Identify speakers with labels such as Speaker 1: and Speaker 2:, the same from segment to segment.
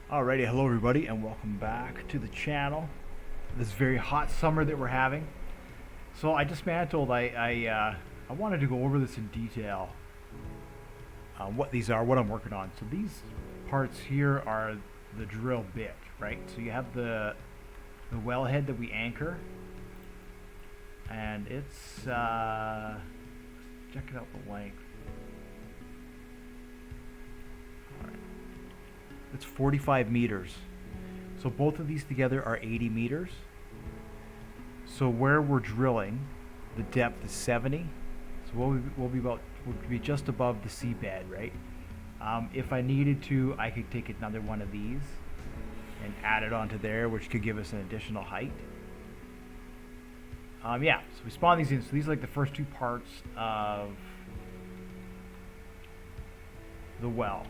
Speaker 1: Alrighty, hello everybody, and welcome back to the channel. This very hot summer that we're having. So I dismantled. I wanted to go over this in detail. What these are, what I'm working on. So these parts here are the drill bit, right? So you have the wellhead that we anchor, and it's check it out the length. It's 45 meters. So both of these together are 80 meters. So where we're drilling, the depth is 70. So we'll be just above the seabed, right? If I needed to, I could take another one of these and add it onto there, which could give us an additional height. Yeah, so we spawn these in. So these are like the first two parts of the well.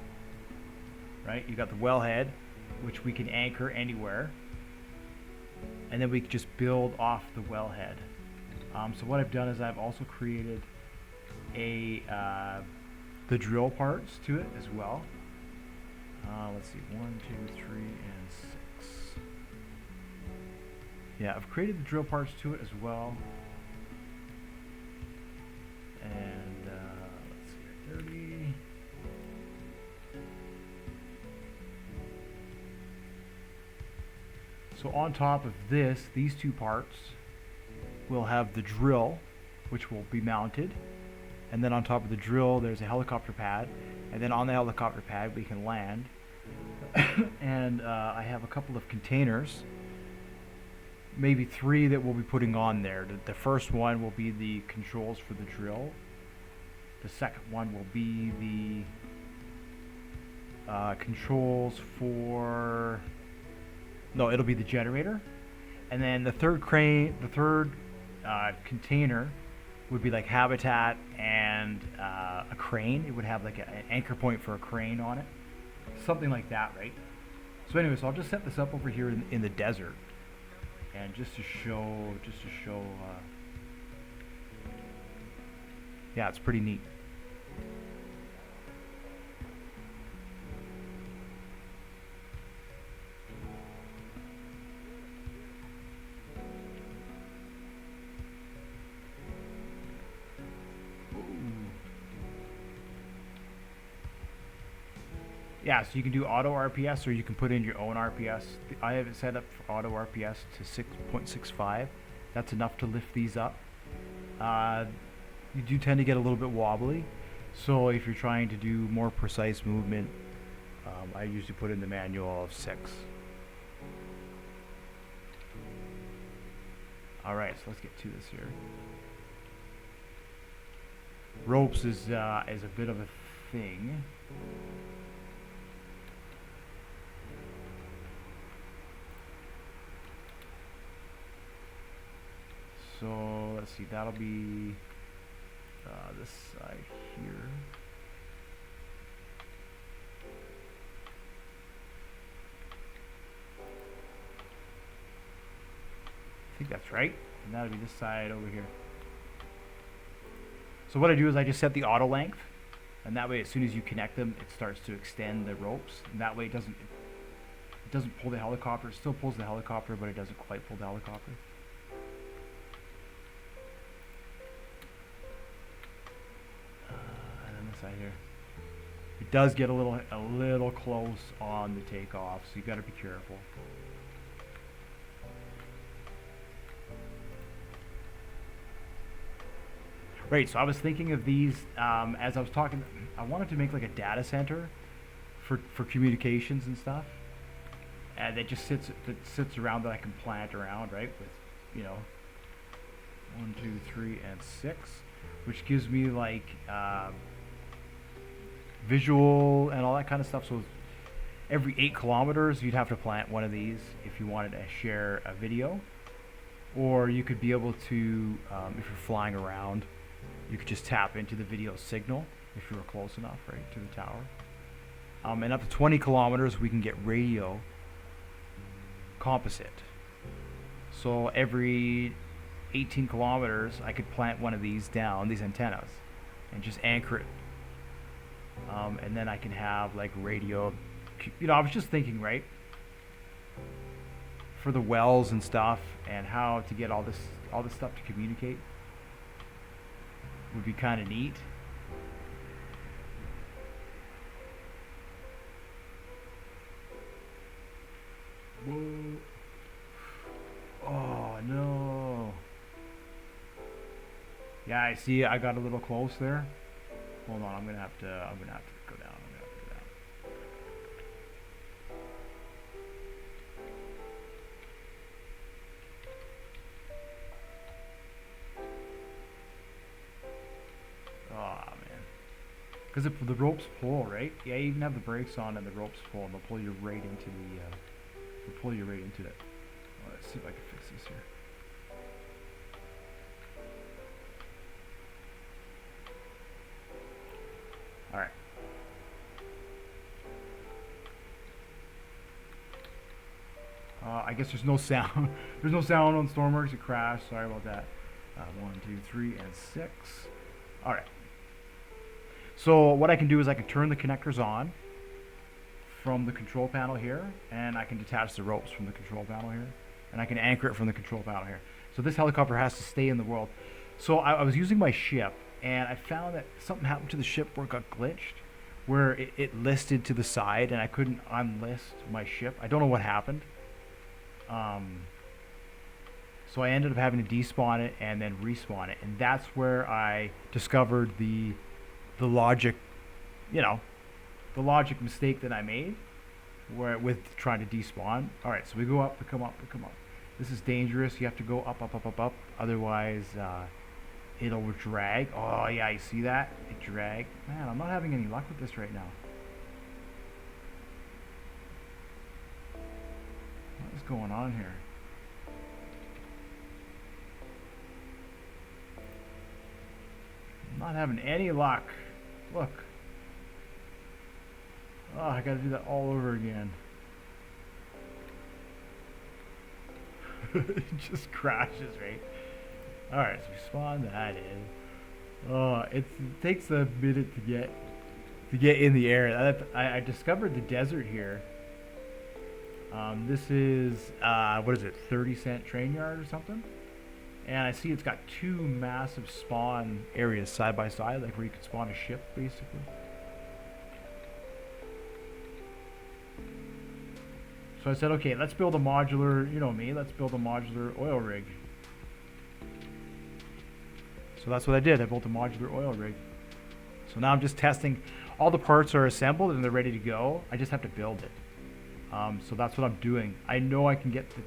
Speaker 1: Right, you got the wellhead, which we can anchor anywhere, and then we can just build off the wellhead. So what I've done is I've also created the drill parts to it as well. Let's see, 1, 2, 3, and 6. Yeah, I've created the drill parts to it as well. And let's see, 30. So on top of this, these two parts will have the drill, which will be mounted. And then on top of the drill, there's a helicopter pad. And then on the helicopter pad, we can land. And I have a couple of containers, maybe 3 that we'll be putting on there. The first one will be the controls for the drill. The second one will be the controls for... No, it'll be the generator, and then the third container would be like habitat and a crane. It would have like an anchor point for a crane on it, something like that, right? So anyways, I'll just set this up over here in the desert, and just to show, yeah, it's pretty neat. Yeah, so you can do auto RPS or you can put in your own RPS. I have it set up for auto RPS to 6.65. That's enough to lift these up. You do tend to get a little bit wobbly, so if you're trying to do more precise movement, I usually put in the manual of 6. Alright, so let's get to this here. Ropes is a bit of a thing. So let's see, that'll be this side here. I think that's right. And that'll be this side over here. So what I do is I just set the auto length, and that way as soon as you connect them, it starts to extend the ropes. And that way it doesn't pull the helicopter. It still pulls the helicopter, but it doesn't quite pull the helicopter. Side here, it does get a little close on the takeoff, so you got to be careful. Right, so I was thinking of these as I was talking. I wanted to make like a data center for communications and stuff, and that just sits around that I can plant around, right, with 1, 2, 3, and 6, which gives me like visual and all that kind of stuff. So every 8 kilometers you'd have to plant one of these if you wanted to share a video, or you could be able to if you're flying around, you could just tap into the video signal if you were close enough, right, to the tower. And up to 20 kilometers we can get radio composite. So every 18 kilometers I could plant one of these down, these antennas, and just anchor it. And then I can have like radio you know, I was just thinking, right, for the wells and stuff, and how to get all this stuff to communicate would be kind of neat. Whoa. Oh no. Yeah, I see. I got a little close there. Hold on. I'm gonna have to go down. I'm gonna have to go down. Oh man. Because the ropes pull, right? Yeah, you even have the brakes on and the ropes pull, and they'll pull you right into the. They'll pull you right into it. Well, let's see if I can fix this here. All right. I guess there's no sound. There's no sound on Stormworks. It crashed. Sorry about that. 1, 2, 3, and 6. All right. So what I can do is I can turn the connectors on from the control panel here, and I can detach the ropes from the control panel here, and I can anchor it from the control panel here. So this helicopter has to stay in the world. So I was using my ship, and I found that something happened to the ship where it got glitched, where it listed to the side, and I couldn't unlist my ship. I don't know what happened. So I ended up having to despawn it and then respawn it, and that's where I discovered the logic, you know, the logic mistake that I made, where with trying to despawn. All right, so we go up, we come up, we come up. This is dangerous. You have to go up, up, up, up, up. Otherwise, it'll drag. Oh yeah, you see that? It dragged. Man, I'm not having any luck with this right now. What is going on here? I'm not having any luck. Look. Oh, I gotta do that all over again. It just crashes, right? Alright, so we spawn that in. Oh, it takes a minute to get in the air. I discovered the desert here. This is what is it, 30-cent train yard or something? And I see it's got two massive spawn areas side by side, like where you could spawn a ship, basically. So I said, okay, let's build a modular, you know me, let's build a modular oil rig. So that's what I did. I built a modular oil rig. So now I'm just testing. All the parts are assembled and they're ready to go. I just have to build it. So that's what I'm doing. I know I can get the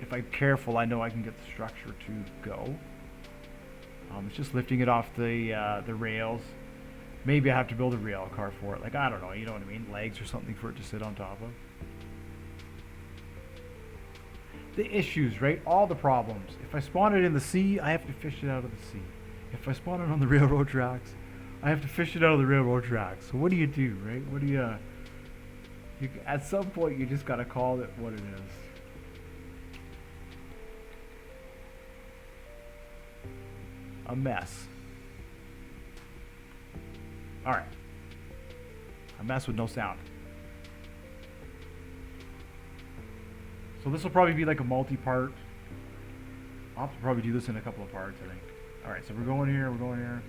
Speaker 1: if I'm careful, I know I can get the structure to go. It's just lifting it off the rails. Maybe I have to build a rail car for it. Like, I don't know, you know what I mean? Legs or something for it to sit on top of. The issues, right? All the problems. If I spawn it in the sea, I have to fish it out of the sea. If I spawn it on the railroad tracks, I have to fish it out of the railroad tracks. So what do you do, right? What do you at some point, you just gotta call it what it is. A mess. Alright. A mess with no sound. So this will probably be like a multi-part. I'll have to probably do this in a couple of parts, I think. Alright, so we're going here, we're going here.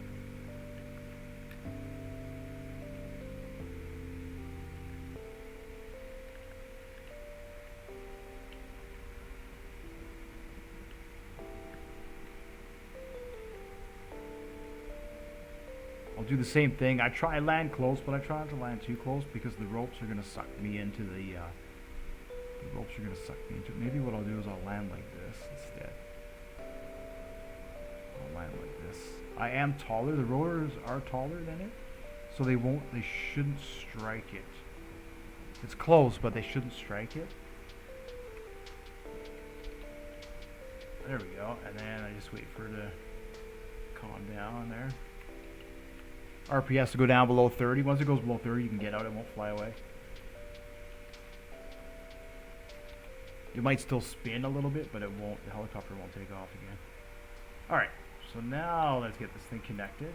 Speaker 1: I'll do the same thing. I land close, but I try not to land too close because the ropes are gonna suck me into the ropes are gonna suck me into it. Maybe what I'll do is I'll land like this instead. I'll land like this. I am taller. The rotors are taller than it, so they shouldn't strike it. It's close, but they shouldn't strike it. There we go. And then I just wait for it to calm down there. RPS to go down below 30. Once it goes below 30, you can get out. It won't fly away. It might still spin a little bit, but it won't. The helicopter won't take off again. All right. So now let's get this thing connected.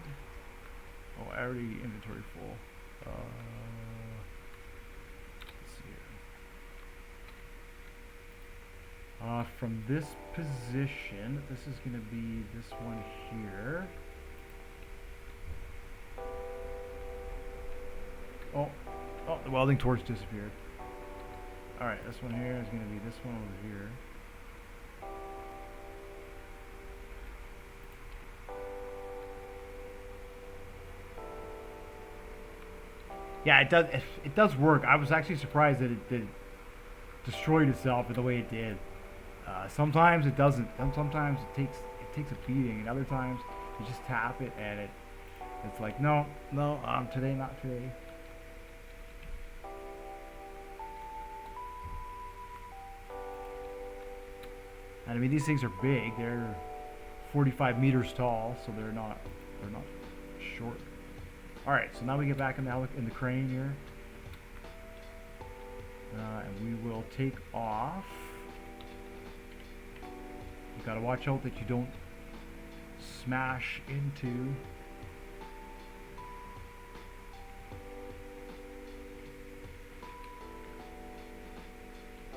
Speaker 1: Oh, I already inventory full. from this position, this is going to be this one here. Oh, the welding torch disappeared. Alright, this one here is going to be this one over here. Yeah, it does work. I was actually surprised that it destroyed itself in the way it did. Sometimes it doesn't. Sometimes it takes a beating, and other times you just tap it and it's like no, today, not today. And I mean, these things are big. They're 45 meters tall, so they're not short. All right, so now we get back in the crane here, and we will take off. You gotta watch out that you don't smash into.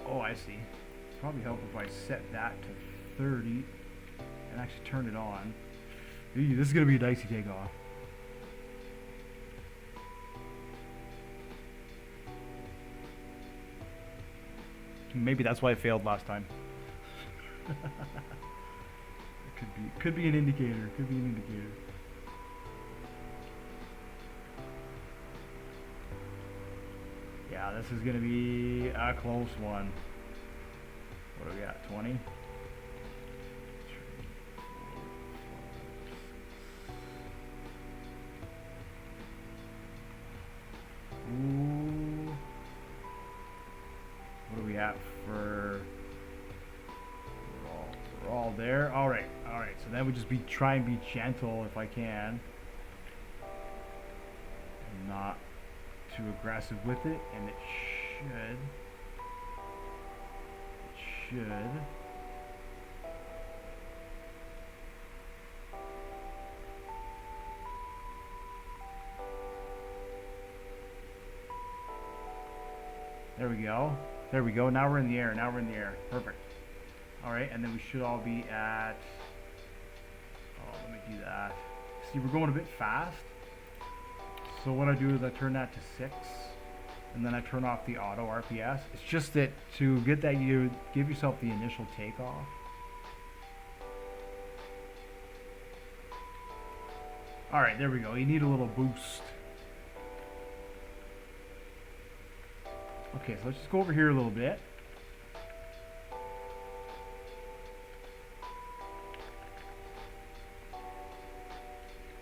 Speaker 1: Oh, I see. Probably help if I set that to 30 and actually turn it on. Ew, this is gonna be a dicey takeoff. Maybe that's why I failed last time. Could be an indicator. Could be an indicator. Yeah, this is gonna be a close one. What do we got? 20? Ooh. What do we have for? We're all there. All right. So then we just try and be gentle if I can, and not too aggressive with it, and it should. There we go. There we go. Now we're in the air. Perfect. All right, and then we should all be at. Oh, let me do that. See, we're going a bit fast. So what I do is I turn that to 6, and then I turn off the auto RPS. It's just that to get that, you give yourself the initial takeoff. All right, there we go. You need a little boost. Okay, so let's just go over here a little bit.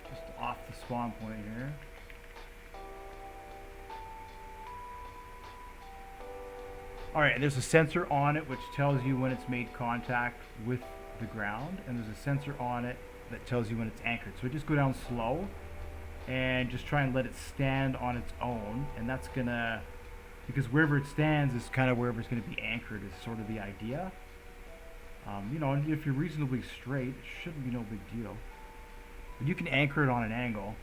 Speaker 1: Just off the spawn point here. Alright, there's a sensor on it which tells you when it's made contact with the ground, and there's a sensor on it that tells you when it's anchored. So just go down slow and just try and let it stand on its own, and that's gonna, because wherever it stands is kind of wherever it's going to be anchored is sort of the idea. You know, if you're reasonably straight, it shouldn't be no big deal. But you can anchor it on an angle.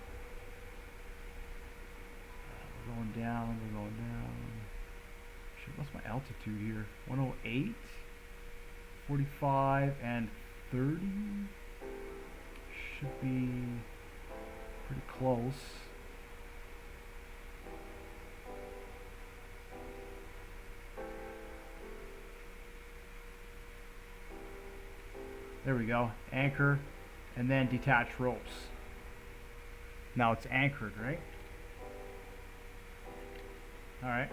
Speaker 1: We're going down. Shit, what's my altitude here? 108, 45, and 30. Should be pretty close. There we go. Anchor, and then detach ropes. Now it's anchored, right? Alright.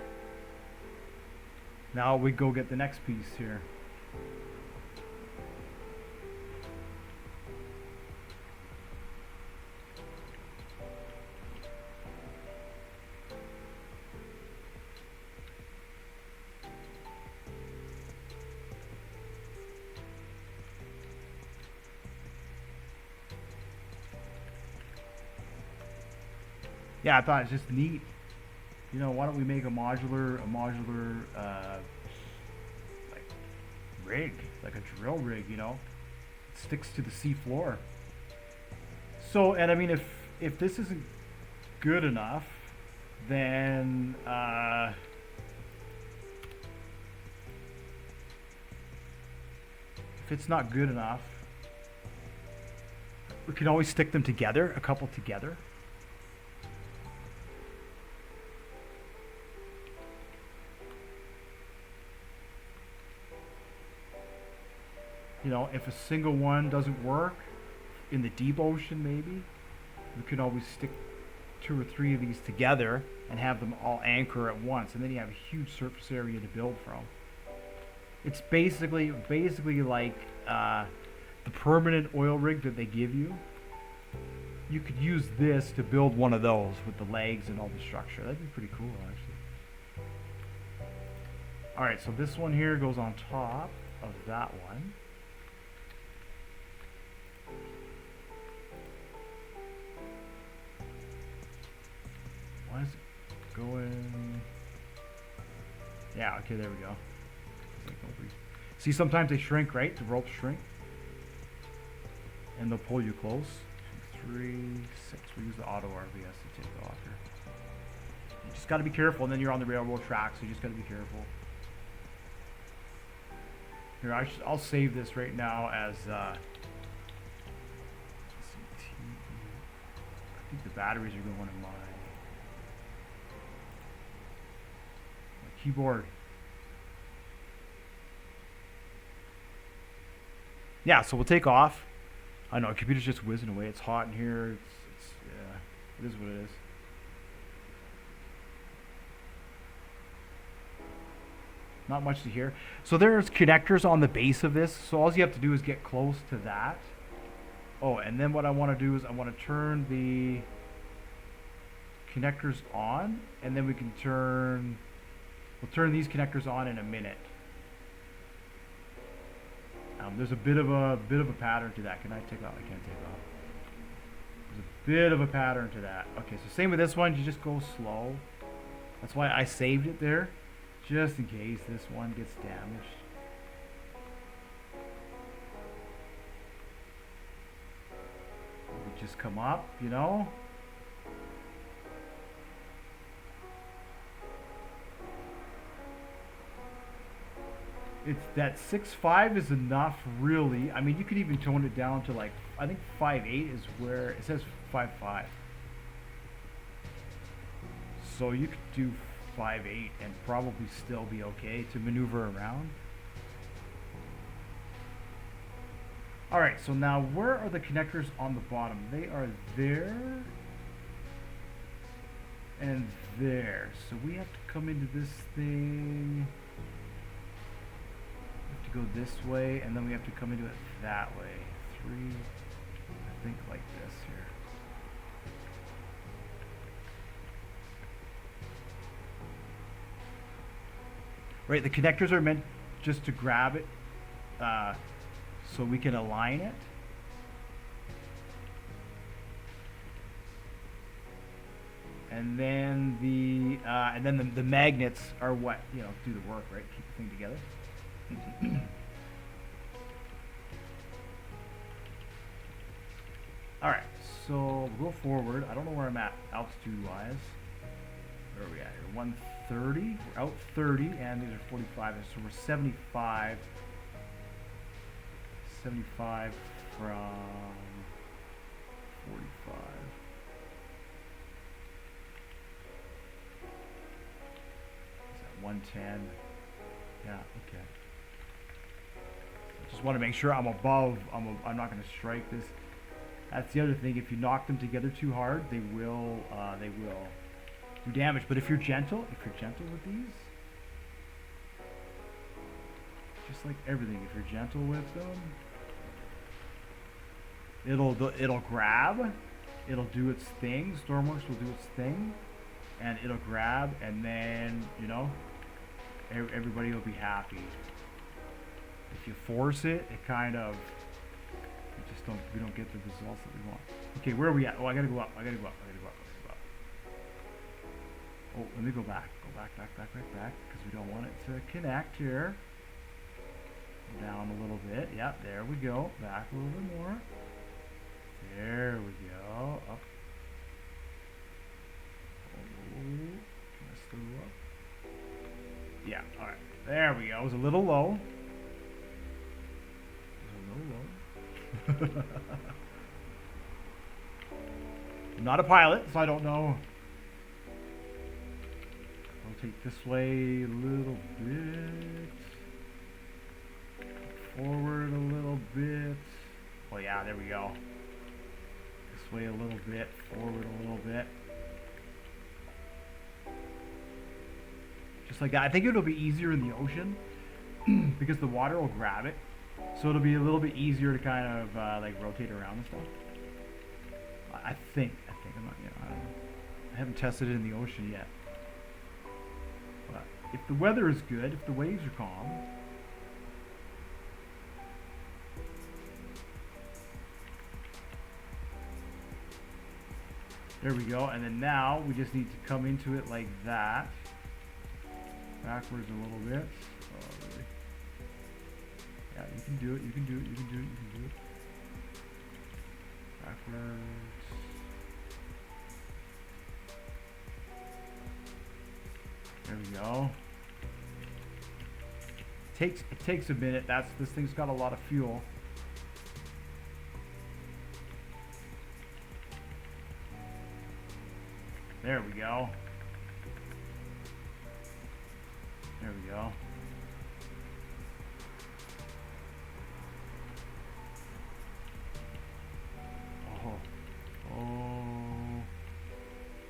Speaker 1: Now we go get the next piece here. Yeah, I thought it's just neat. You know, why don't we make a modular like rig, like a drill rig? You know, it sticks to the sea floor. So, and I mean, if this isn't good enough, then If it's not good enough, we can always stick them together, a couple together. You know, if a single one doesn't work, in the deep ocean maybe, we could always stick 2 or 3 of these together and have them all anchor at once, and then you have a huge surface area to build from. It's basically like the permanent oil rig that they give you. You could use this to build one of those with the legs and all the structure. That'd be pretty cool, actually. All right, so this one here goes on top of that one. Why is it going? Yeah, okay, there we go. See, sometimes they shrink, right? The ropes shrink. And they'll pull you close. 2, 3, 6. We use the auto RVS to take off here. You just got to be careful, and then you're on the railroad track, so you just got to be careful. Here, I'll save this right now as I think the batteries are going in my keyboard. Yeah, so we'll take off. I know, the computer's just whizzing away. It's hot in here. Yeah, it is what it is. Not much to hear. So there's connectors on the base of this. So all you have to do is get close to that. Oh, and then what I want to do is I want to turn the connectors on, and then we can we'll turn these connectors on in a minute. There's a bit of a pattern to that. Can I take off? I can't take off. There's a bit of a pattern to that. Okay, so same with this one. You just go slow. That's why I saved it there, just in case this one gets damaged. We just come up, you know. It's that 6.5 is enough, really. I mean, you could even tone it down to like, I think 5.8 is where it says 5.5. So you could do 5.8 and probably still be okay to maneuver around. All right, so now where are the connectors on the bottom? They are there and there. So we have to come into this thing. Go this way, and then we have to come into it that way. 3, I think, like this here. Right, the connectors are meant just to grab it so we can align it. And then the magnets are what, you know, do the work, right? Keep the thing together. Alright, so we'll go forward. I don't know where I'm at altitude wise. Where are we at here? 130. We're out 30, and these are 45. So we're 75. 75 from 45. Is that 110? Yeah, okay. Just want to make sure I'm above. I'm not going to strike this. That's the other thing. If you knock them together too hard, they will do damage. But if you're gentle with these, just like everything, if you're gentle with them, it'll grab, it'll do its thing. Stormworks will do its thing, and it'll grab, and then, you know, everybody will be happy. If you force it, it kind of, we don't get the results that we want. Okay, where are we at? Oh, I gotta go up. Oh, let me go back. Go back, because we don't want it to connect here. Down a little bit. Yep, there we go. Back a little bit more. There we go. Up. Oh, can I still go up? Yeah, alright. There we go. It was a little low. I'm not a pilot, so I don't know. Rotate this way a little bit. Forward a little bit. Oh yeah, there we go. This way a little bit, forward a little bit. Just like that. I think it'll be easier in the ocean because the water will grab it. So it'll be a little bit easier to kind of like rotate around and stuff. I think I'm not, I don't know. I haven't tested it in the ocean yet. But if the weather is good, if the waves are calm, there we go. And then now we just need to come into it like that. Backwards a little bit. Oh, really? Yeah, you can do it, you can do it, you can do it, you can do it. Backwards. There we go. It takes a minute. This thing's got a lot of fuel. There we go. There we go. Oh.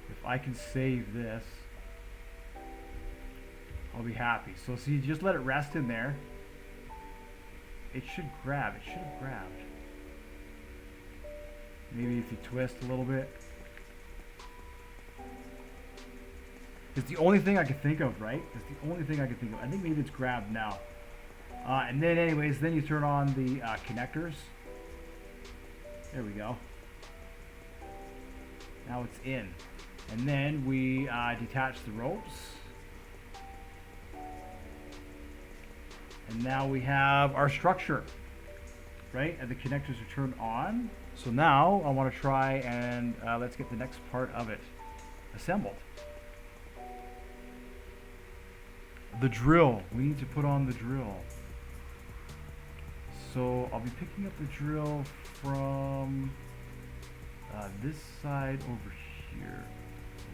Speaker 1: If I can save this, I'll be happy. So see, just let it rest in there. It should grab. It should have grabbed. Maybe if you twist a little bit. It's the only thing I could think of, right? It's the only thing I could think of. I think maybe it's grabbed now. And then anyways, then you turn on the connectors. There we go. Now it's in. And then we detach the ropes. And now we have our structure, right? And the connectors are turned on. So now I want to try and let's get the next part of it assembled. The drill. We need to put on the drill. So I'll be picking up the drill from this side over here.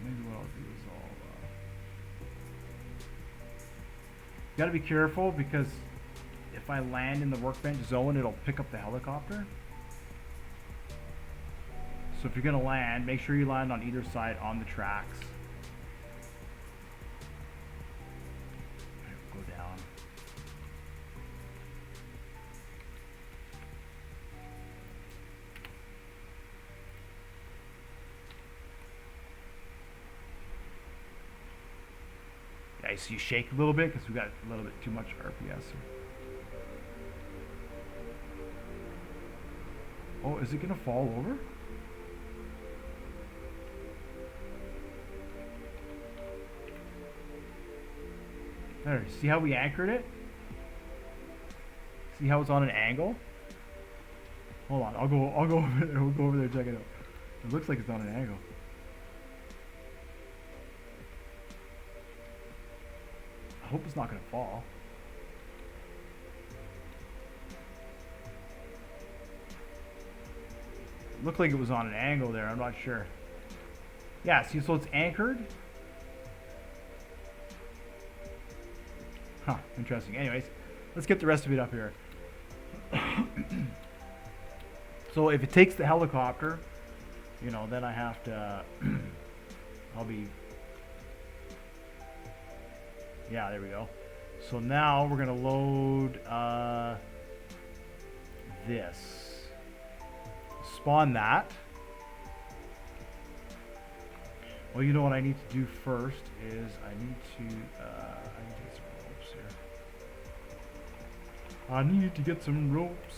Speaker 1: Maybe what I'll do is got to be careful because if I land in the workbench zone, it'll pick up the helicopter. So if you're going to land, make sure you land on either side on the tracks. Go down. Yeah, so you shake a little bit because we got a little bit too much RPS here. Oh, is it gonna fall over? There, see how we anchored it? See how it's on an angle? Hold on, I'll go over there. We'll go over there and check it out. It looks like it's on an angle. I hope it's not gonna fall. It looked like it was on an angle there, I'm not sure. Yeah, see, so it's anchored. Huh, interesting. Anyways, let's get the rest of it up here. So if it takes the helicopter, you know, then I have to, I'll be, yeah, there we go. So now we're gonna load this. Spawn that. Well, you know what I need to do first is I need to get some ropes here. I need to get some ropes.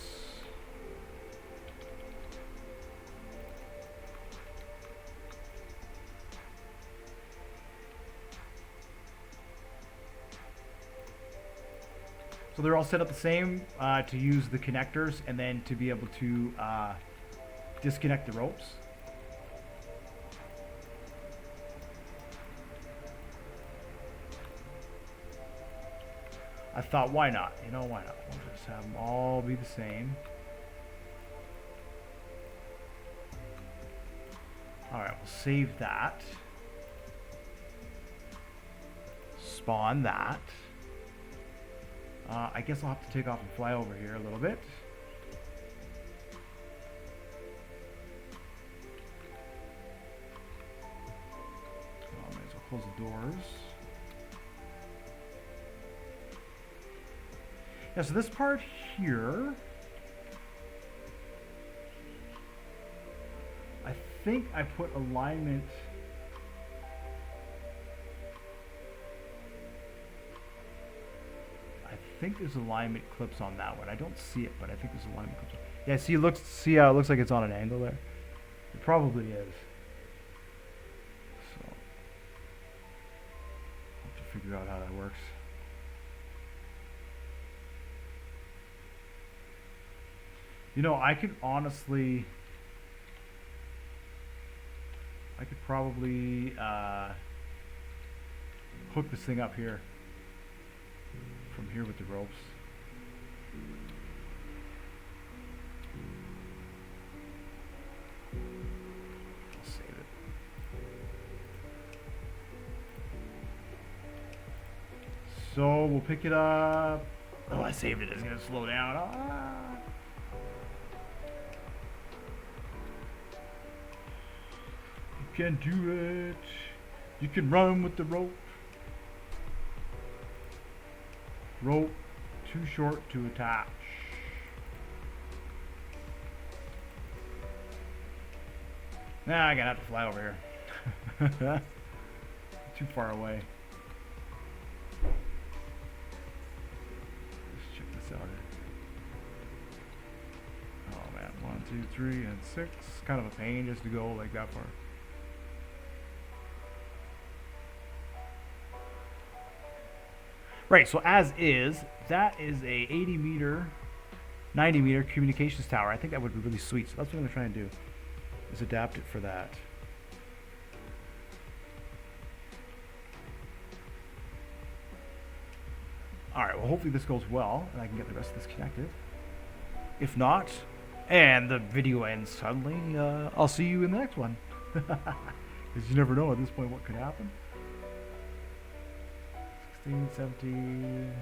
Speaker 1: So they're all set up the same to use the connectors and then to be able to disconnect the ropes. I thought, why not? You know, why not? We'll just have them all be the same. We'll save that. Spawn that. I guess I'll have to take off and fly over here a little bit. Oh, might as well close the doors. Yeah, so this part here, I think I put alignment. I think there's alignment clips on that one. I don't see it, but I think there's alignment clips. Yeah, see how it looks like it's on an angle there? It probably is. So I'll have to figure out how that works. You know, I could probably hook this thing up here, from here with the ropes. I'll save it. So we'll pick it up. Oh, I saved it. It's gonna slow down. Ah. You can do it. You can run with the rope. Rope too short to attach. Nah, I'm gonna have to fly over here. Too far away. Let's check this out here. Oh man, 1, 2, 3, and 6. Kind of a pain just to go like that far. Right, so as is, that is a 80 meter, 90 meter communications tower. I think that would be really sweet. So that's what I'm gonna try and do, is adapt it for that. All right, well hopefully this goes well and I can get the rest of this connected. If not, and the video ends suddenly, I'll see you in the next one. Because you never know at this point what could happen. 16, 17.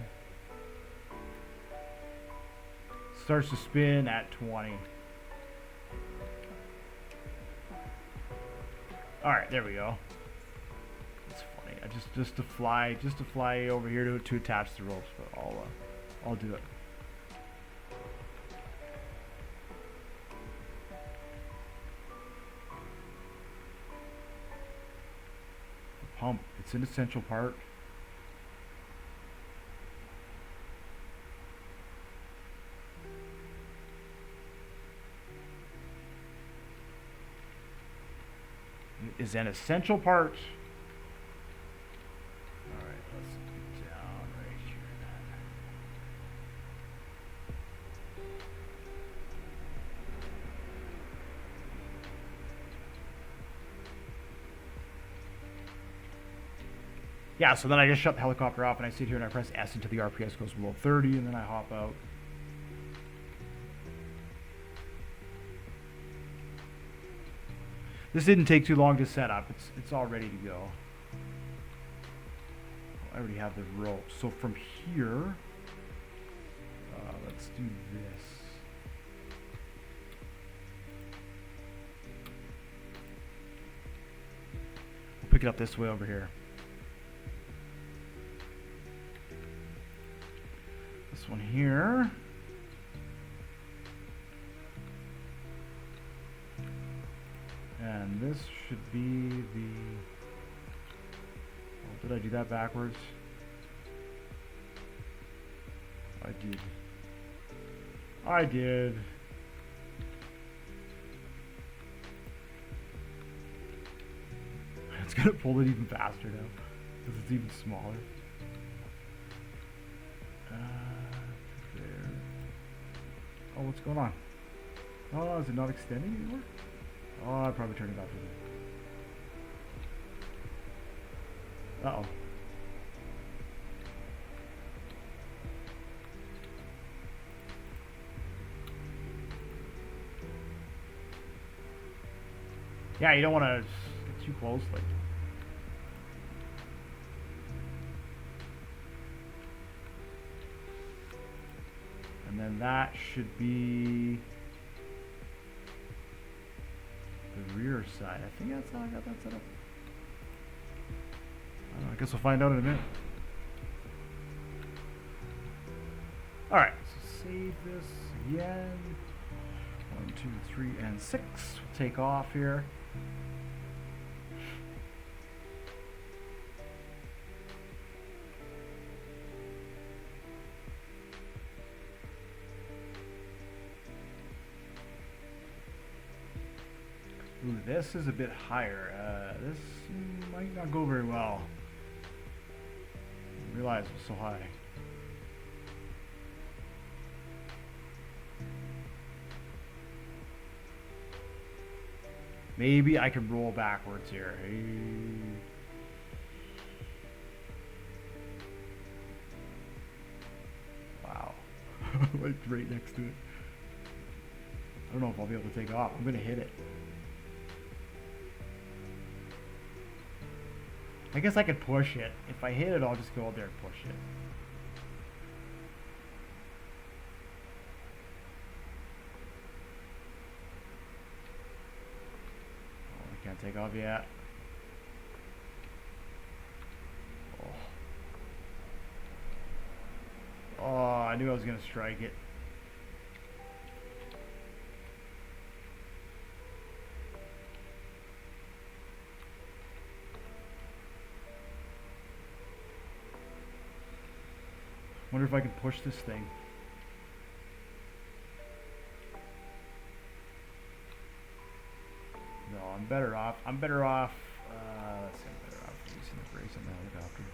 Speaker 1: Starts to spin at 20. All right, there we go. It's funny. I just to fly over here to attach the ropes, but I'll do it. The pump. It's an essential part. Is an essential part. All right, let's get down right here. Yeah, so then I just shut the helicopter off and I sit here and I press S until the RPS goes below 30 and then I hop out. This didn't take too long to set up. It's all ready to go. I already have the rope. So from here, let's do this. We'll pick it up this way over here. This one here. And this should be the... Oh, did I do that backwards? I did. It's gonna pull it even faster now because it's even smaller. There. Oh, what's going on? Oh, is it not extending anymore? Oh, I'll probably turn it off for that. Uh-oh. Yeah, you don't want to too closely. And then that should be the rear side. I think that's how I got that set up. I don't know, I guess we'll find out in a minute. Alright, so save this again. 1, 2, 3, and 6. We'll take off here. Ooh, this is a bit higher. This might not go very well. I didn't realize it was so high. Maybe I can roll backwards here. Wow. Like right next to it. I don't know if I'll be able to take off. I'm gonna hit it. I guess I could push it. If I hit it, I'll just go out there and push it. Oh, I can't take off yet. Oh, I knew I was going to strike it. Wonder if I can push this thing. No, I'm better off. Let's see, I'm better off using the brakes on the helicopter.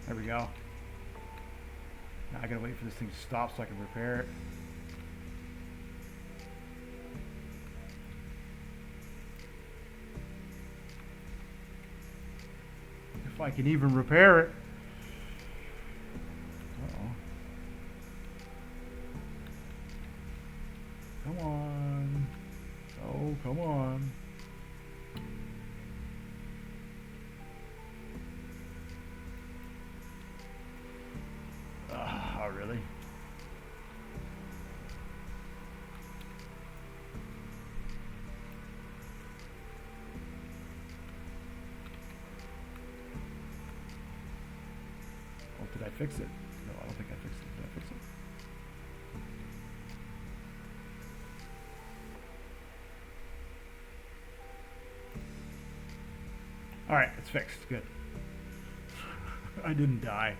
Speaker 1: There we go. Now I gotta wait for this thing to stop so I can repair it. If I can even repair it. Uh-oh. Come on. Oh, come on. Oh, really? Oh, did I fix it? No, I don't think I fixed it. Did I fix it? Alright, it's fixed. Good. I didn't die.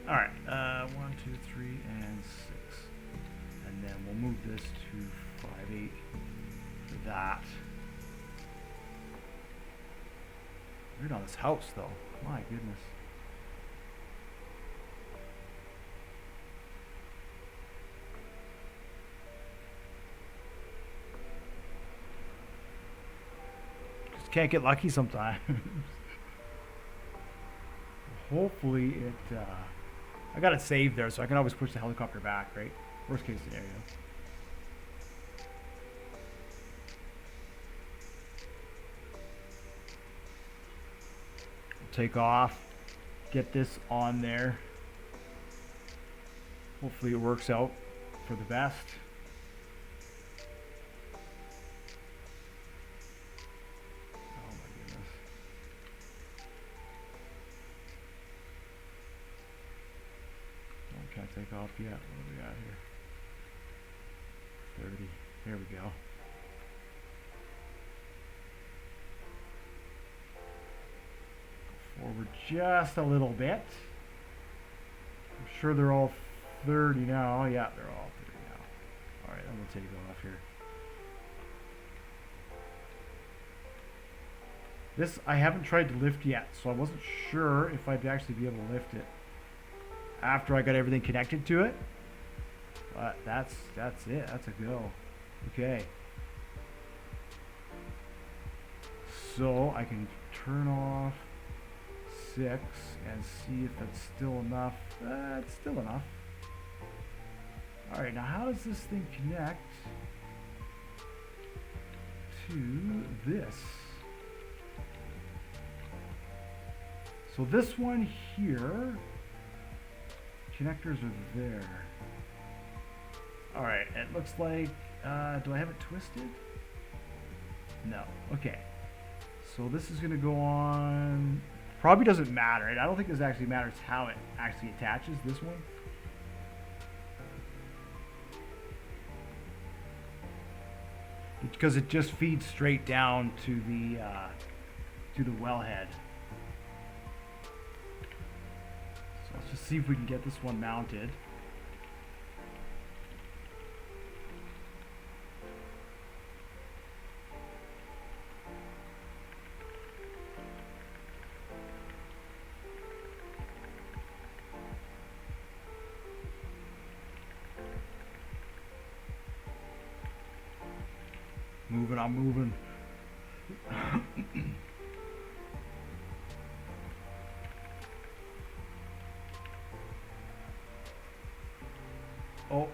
Speaker 1: Alright, 1, 2, 3, and 6. And then we'll move this to 5, 8 for that. Right on this house, though. My goodness. Just can't get lucky sometimes. Hopefully it, I got it saved there, so I can always push the helicopter back, right? Worst case scenario. Take off, get this on there. Hopefully it works out for the best. Oh my goodness. Oh, can't take off yet. What do we got here? 30. There we go. Forward just a little bit. I'm sure they're all 30 now. Yeah, they're all 30 now. Alright, I'm going to take it off here. This I haven't tried to lift yet, so I wasn't sure if I'd actually be able to lift it after I got everything connected to it. But that's it. That's a go. Okay. So I can turn off 6 and see if that's still enough. It's still enough. Alright, now how does this thing connect to this? So this one here, connectors are there. Alright, it looks like, do I have it twisted? No. Okay. So this is going to go on, probably doesn't matter. I don't think this actually matters how it actually attaches, this one. Because it just feeds straight down to the wellhead. So let's just see if we can get this one mounted. Moving, I'm moving. Oh,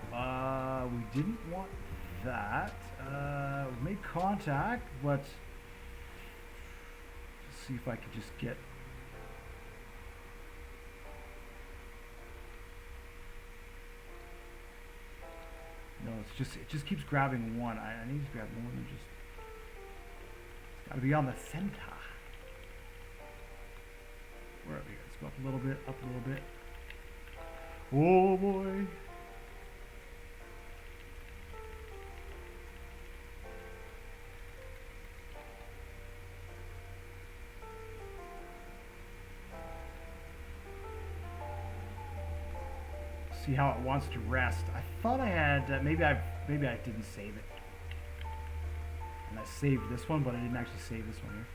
Speaker 1: we didn't want that. We made contact, but let's see if I can just get. No, it just keeps grabbing one. I need to grab more than just. It's gotta be on the center. Where are we? Let's go up a little bit, up a little bit. Oh boy. See how it wants to rest. I thought I had maybe I didn't save it, and I saved this one, but I didn't actually save this one here.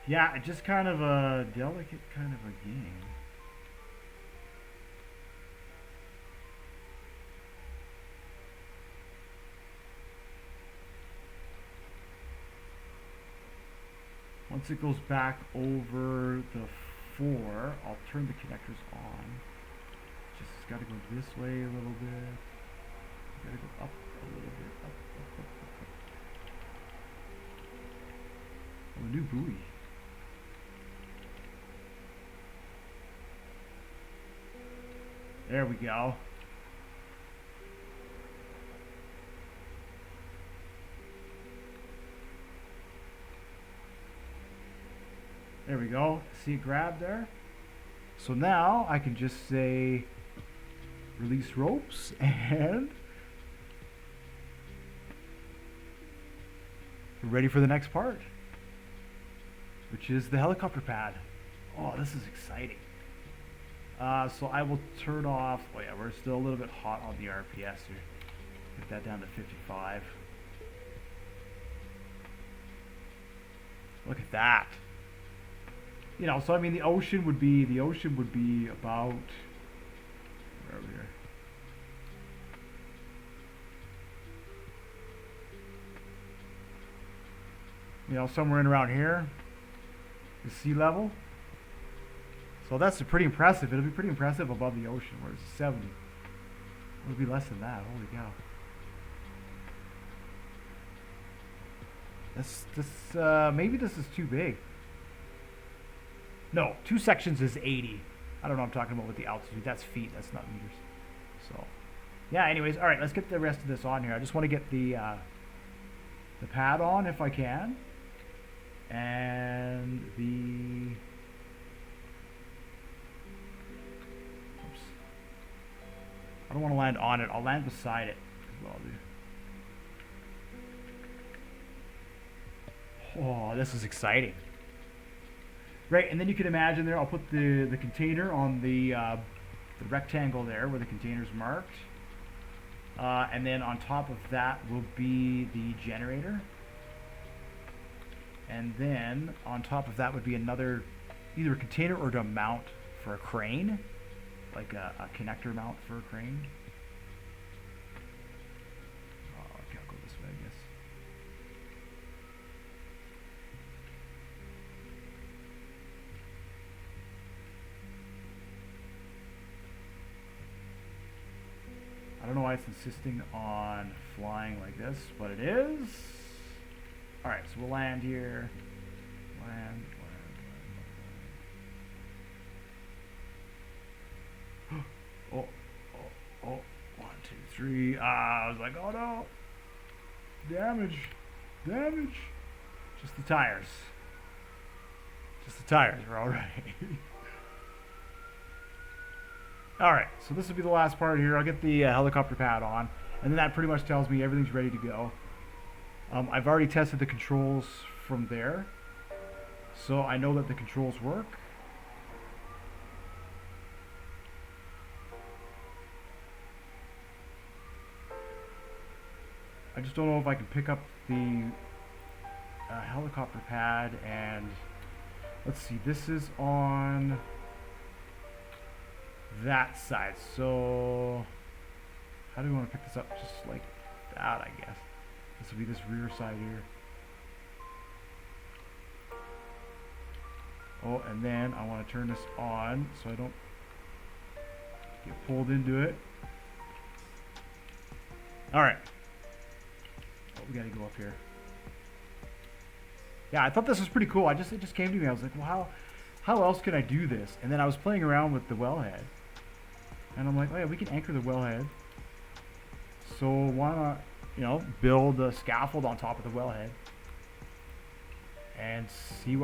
Speaker 1: Yeah, it's just kind of a delicate kind of a game. Once it goes back over the 4, I'll turn the connectors on. Just got to go this way a little bit. Got to go up a little bit. Up, up, up, up, up. Oh, a new buoy. There we go. There we go. See it grab there? So now I can just say release ropes and we're ready for the next part, which is the helicopter pad. Oh, this is exciting. So I will turn off, oh yeah, we're still a little bit hot on the RPS here. Get that down to 55. Look at that. You know, so I mean the ocean would be about, where are we here? You know, somewhere in around here, the sea level. So that's pretty impressive. It'll be pretty impressive above the ocean, where it's 70. It'll be less than that. Holy cow. Maybe this is too big. No, 2 sections is 80. I don't know what I'm talking about with the altitude. That's feet. That's not meters. So, yeah. Anyways, all right. Let's get the rest of this on here. I just want to get the pad on if I can, and the. I don't want to land on it. I'll land beside it. Is what I'll do. Oh, this is exciting. Right, and then you can imagine there, I'll put the container on the the rectangle there where the container's marked. And then on top of that will be the generator. And then on top of that would be another, either a container or a mount for a crane, like a connector mount for a crane. Oh, I can't go this way, I guess. I don't know why it's insisting on flying like this, but it is. Alright, so we'll land here. Land. Oh, 1, 2, 3. I was like, oh no. Damage. Just the tires. We're alright. Alright, so this will be the last part here. I'll get the helicopter pad on, and then that pretty much tells me everything's ready to go. I've already tested the controls from there, so I know that the controls work. I just don't know if I can pick up the helicopter pad, and let's see, this is on that side, so how do we want to pick this up? Just like that, I guess. This will be this rear side here. Oh, and then I want to turn this on so I don't get pulled into it. Alright. Oh, we gotta go up here. Yeah, I thought this was pretty cool. It just came to me. I was like, well, how else can I do this? And then I was playing around with the wellhead. And I'm like, oh yeah, we can anchor the wellhead. So why not, you know, build a scaffold on top of the wellhead and see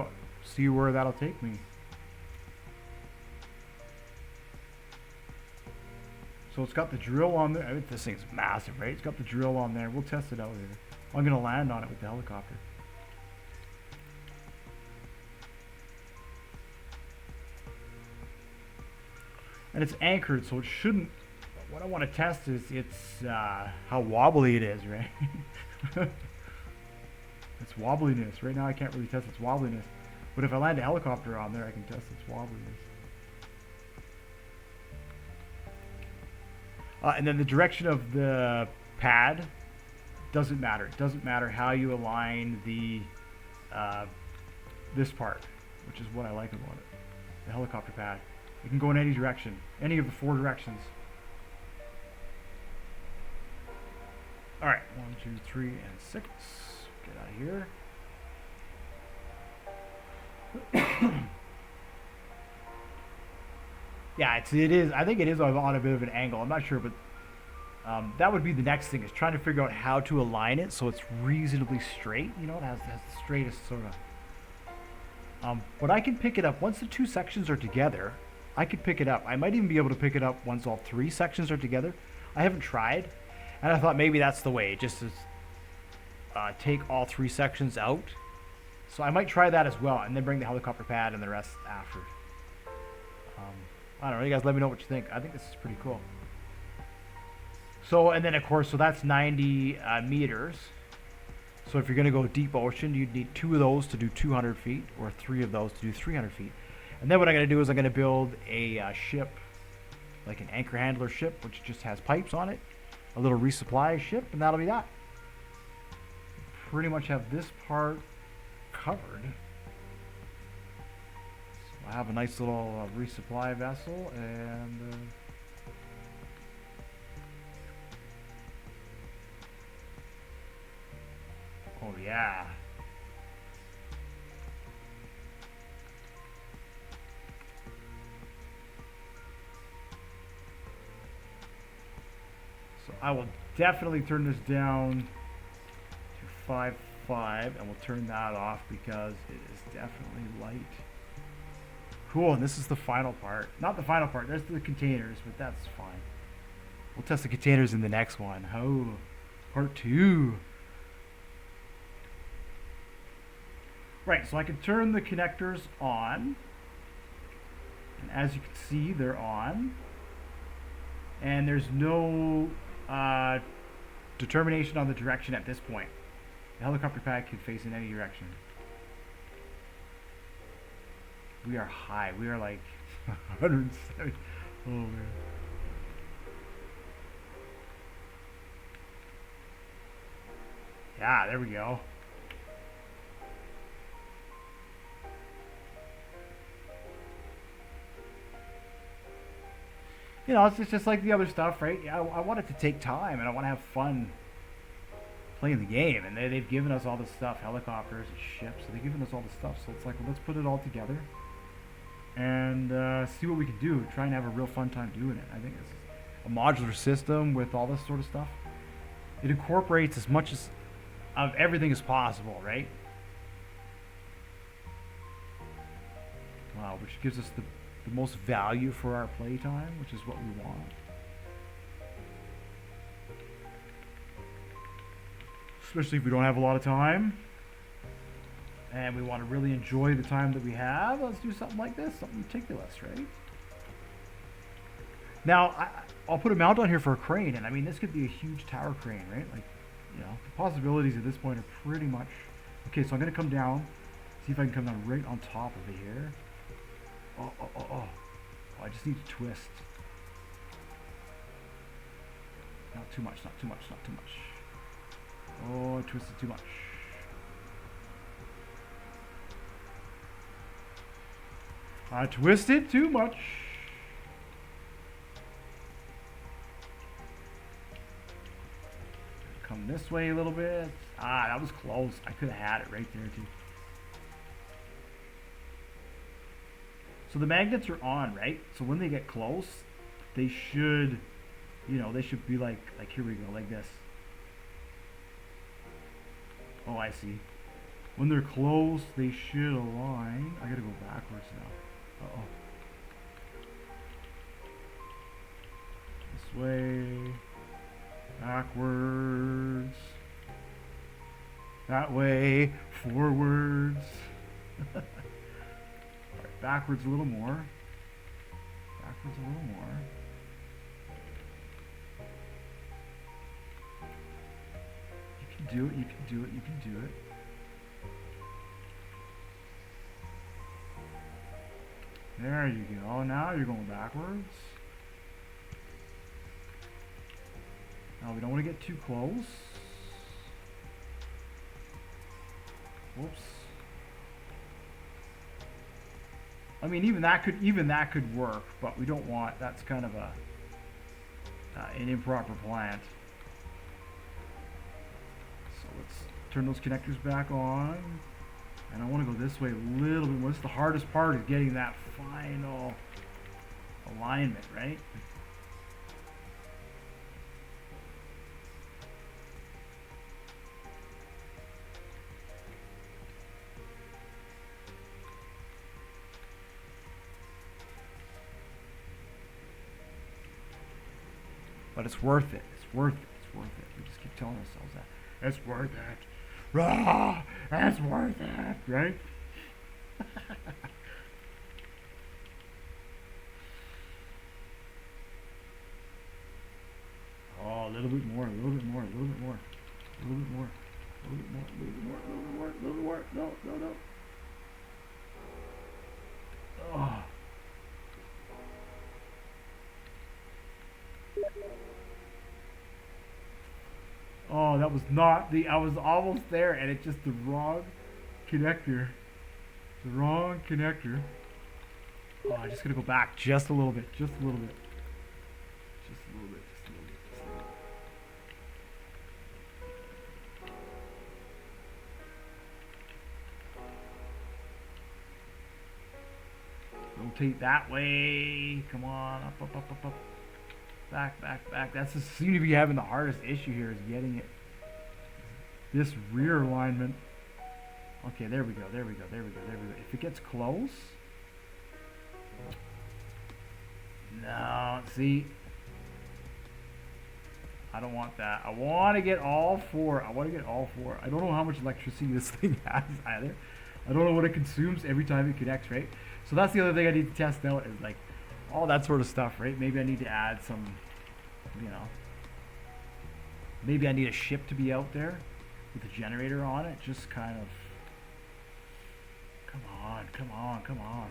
Speaker 1: where that'll take me. So it's got the drill on there. I mean, this thing's massive, right? It's got the drill on there. We'll test it out here. I'm gonna land on it with the helicopter. And it's anchored, so it shouldn't. What I want to test is how wobbly it is, right? Its wobbliness. Right now I can't really test its wobbliness. But if I land a helicopter on there, I can test its wobbliness. And then the direction of the pad doesn't matter. It doesn't matter how you align the this part, which is what I like about it. The helicopter pad. It can go in any direction. Any of the 4 directions. Alright, 1, 2, 3, and 6. Get out of here. Yeah, it is. I think it is on a bit of an angle. I'm not sure, but that would be the next thing, is trying to figure out how to align it so it's reasonably straight. You know, it has the straightest sort of. But I can pick it up once the 2 sections are together. I could pick it up. I might even be able to pick it up once all 3 sections are together. I haven't tried. And I thought maybe that's the way, just to take all 3 sections out. So I might try that as well, and then bring the helicopter pad and the rest after. I don't know, you guys let me know what you think. I think this is pretty cool. So, and then of course, so that's 90 meters. So if you're going to go deep ocean, you'd need 2 of those to do 200 feet, or 3 of those to do 300 feet. And then what I'm going to do is I'm going to build a ship, like an anchor handler ship, which just has pipes on it. A little resupply ship, and that'll be that. Pretty much have this part covered. So I have a nice little resupply vessel, and oh yeah. So I will definitely turn this down to 5.5, and we'll turn that off because it is definitely light. Cool, and this is the final part. Not the final part, there's the containers, but that's fine. We'll test the containers in the next one. Oh, part 2. Right, so I can turn the connectors on. And as you can see, they're on. and there's no determination on the direction at this point. The helicopter pad could face in any direction. We are high. We are like 170. Oh man. Yeah, there we go. You know, it's just like the other stuff, right? Yeah, I want it to take time, and I want to have fun playing the game. And they've given us all this stuff, helicopters and ships. So they've given us all this stuff. So it's like, well, let's put it all together and see what we can do. Try and have a real fun time doing it. I think it's a modular system with all this sort of stuff. It incorporates as much as of everything as possible, right? Wow, which gives us the most value for our playtime, which is what we want. Especially if we don't have a lot of time and we want to really enjoy the time that we have. Let's do something like this, something ridiculous, right? Now, I'll put a mount on here for a crane, and I mean, this could be a huge tower crane, right? Like, you know, the possibilities at this point are pretty much... Okay, so I'm going to come down, see if I can come down right on top of it here. Oh, I just need to twist. Not too much, not too much, not too much. Oh, I twisted too much. I twisted too much. Come this way a little bit. Ah, that was close. I could have had it right there too. So the magnets are on, right? So when they get close, they should, you know, they should be like here we go, like this. Oh, I see. When they're close, they should align. I gotta go backwards now. Uh-oh. This way. Backwards. That way. Forwards. Alright, backwards a little more. Backwards a little more. You can do it, you can do it, you can do it. There you go. Now you're going backwards. Now we don't want to get too close. Whoops. I mean, even that could work, but we don't want. That's kind of a an improper plant. So let's turn those connectors back on. And I want to go this way a little bit more. This is the hardest part, is getting that final alignment, right? But it's worth it. It's worth it. It's worth it. We just keep telling ourselves that. It's worth it. Rah! It's worth it, right? Oh, a little bit more, a little bit more, a little bit more, a little bit more, a little bit more, a little bit more, a little bit more, a little bit more. No, no, no. Oh. Oh, that was not the, I was almost there, and it's just the wrong connector. The wrong connector. Oh, I'm just gonna go back just a little bit, just a little bit. Just a little bit, just a little bit, just a little bit. Rotate that way. Come on, up, up, up, up, up. Back, back, back. That's just seem to be having the hardest issue here, is getting it. This rear alignment. Okay, there we go, there we go, there we go, there we go. If it gets close. No, see. I don't want that. I want to get all four. I want to get all four. I don't know how much electricity this thing has either. I don't know what it consumes every time it connects, right? So that's the other thing I need to test out, is like all that sort of stuff, right? Maybe I need to add some you know. Maybe I need a ship to be out there with a generator on it. Just kind of. Come on, come on, come on.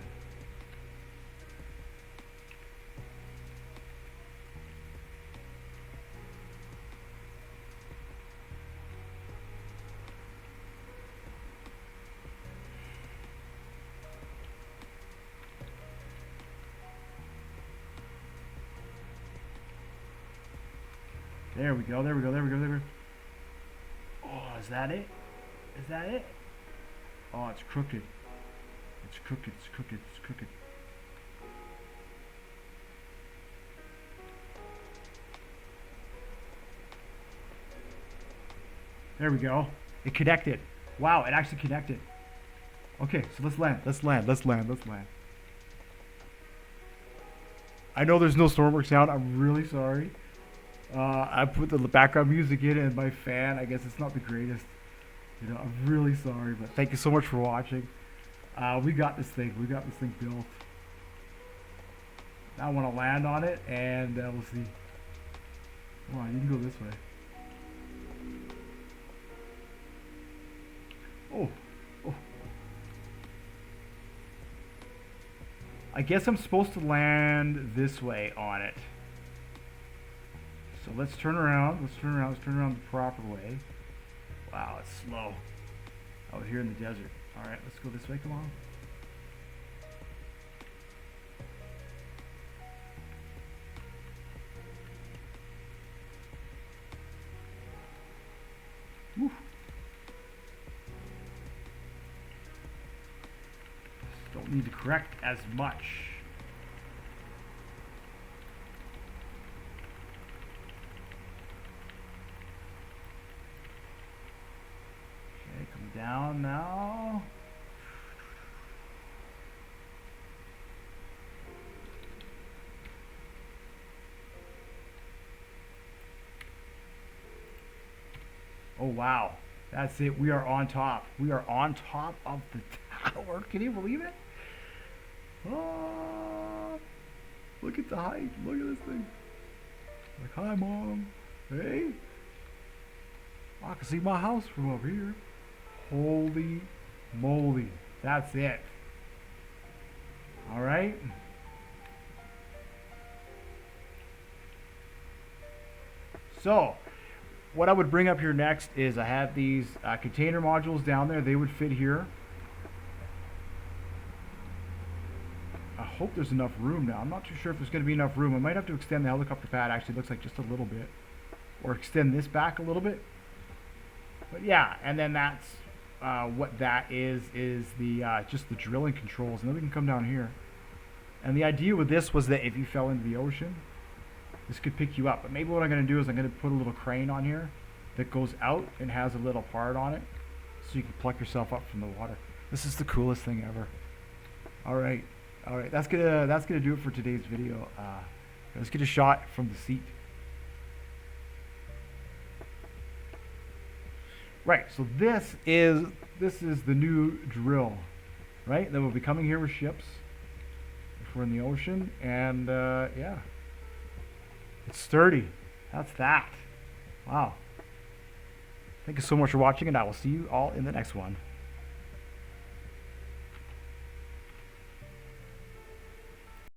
Speaker 1: There we go, there we go, there we go, there we go. Oh, is that it? Is that it? Oh, it's crooked. It's crooked, it's crooked, it's crooked. There we go. It connected. Wow, it actually connected. Okay, so let's land, let's land, let's land, let's land. I know there's no Stormworks sound. I'm really sorry. I put the background music in and my fan, I guess it's not the greatest. You know, I'm really sorry, but thank you so much for watching. We got this thing. We got this thing built. Now I want to land on it and we'll see. Come on, you can go this way. Oh. Oh. I guess I'm supposed to land this way on it. So let's turn around. Let's turn around. Let's turn around the proper way. Wow, it's slow out here in the desert. All right, let's go this way. Come on. Woo. Don't need to correct as much. Down now. Oh wow, that's it. We are on top. We are on top of the tower. Can you believe it? Oh, look at the height. Look at this thing. Like, hi mom. Hey, I can see my house from up here. Holy moly, that's it. All right. So, what I would bring up here next is I have these container modules down there. They would fit here. I hope there's enough room now. I'm not too sure if there's going to be enough room. I might have to extend the helicopter pad. Actually, it looks like just a little bit. Or extend this back a little bit. But yeah, and then that's what that is the just the drilling controls, and then we can come down here. And the idea with this was that if you fell into the ocean, this could pick you up. But maybe what I'm going to do is I'm going to put a little crane on here that goes out and has a little part on it, so you can pluck yourself up from the water. This is the coolest thing ever. All right, that's gonna do it for today's video. Let's get a shot from the seat. Right, so this is the new drill, right? That will be coming here with ships if we're in the ocean, and yeah, it's sturdy. That's that. Wow. Thank you so much for watching, and I will see you all in the next one.